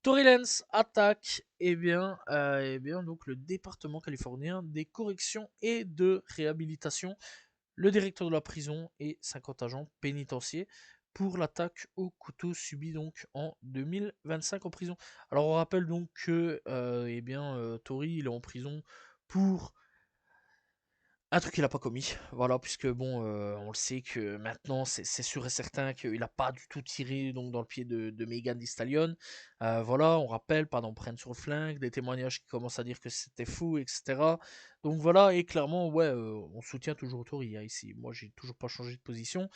Tory Lanez attaque donc le département californien des corrections et de réhabilitation, le directeur de la prison et 50 agents pénitentiaires pour l'attaque au couteau subie donc en 2025 en prison. Alors on rappelle donc que Tory il est en prison pour un truc qu'il a pas commis, voilà, puisque bon, on le sait que maintenant c'est sûr et certain qu'il a pas du tout tiré donc dans le pied de Megan Thee Stallion. Voilà, on rappelle, pas d'empreinte sur le flingue, des témoignages qui commencent à dire que c'était fou, etc. Donc voilà, et clairement, ouais, on soutient toujours Tory hein, ici. Moi, j'ai toujours pas changé de position.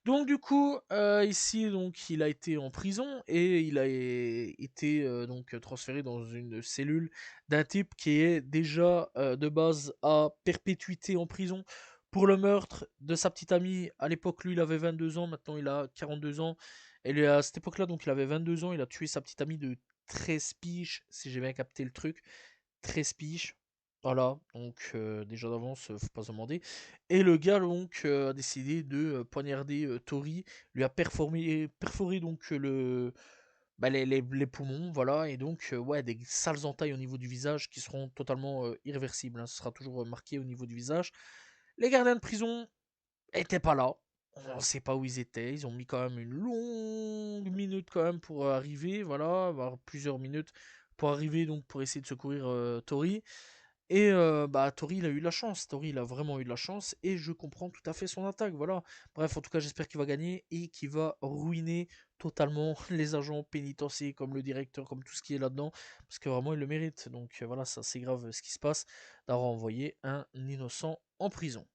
Donc du coup, ici, donc, il a été en prison et il a été donc transféré dans une cellule d'un type qui est déjà de base à perpétuité en prison pour le meurtre de sa petite amie. À l'époque, lui, il avait 22 ans, maintenant il a 42 ans. Et lui, à cette époque-là, donc il avait 22 ans, il a tué sa petite amie de 13 piges, si j'ai bien capté le truc. 13 piges. Voilà, donc déjà d'avance, faut pas se demander. Et le gars donc a décidé de poignarder Tori, lui a perforé donc les poumons, voilà, et donc ouais, des sales entailles au niveau du visage qui seront totalement irréversibles, hein. Ce sera toujours marqué au niveau du visage. Les gardiens de prison étaient pas là. On ne sait pas où ils étaient. Ils ont mis quand même une longue minute quand même pour arriver, voilà, voire plusieurs minutes pour arriver donc pour essayer de secourir Tori. Et Tori, il a eu de la chance. Tori, il a vraiment eu de la chance. Et je comprends tout à fait son attaque. Voilà. Bref, en tout cas, j'espère qu'il va gagner et qu'il va ruiner totalement les agents pénitentiaires, comme le directeur, comme tout ce qui est là-dedans. Parce que vraiment, il le mérite. Donc voilà, ça c'est grave ce qui se passe d'avoir envoyé un innocent en prison.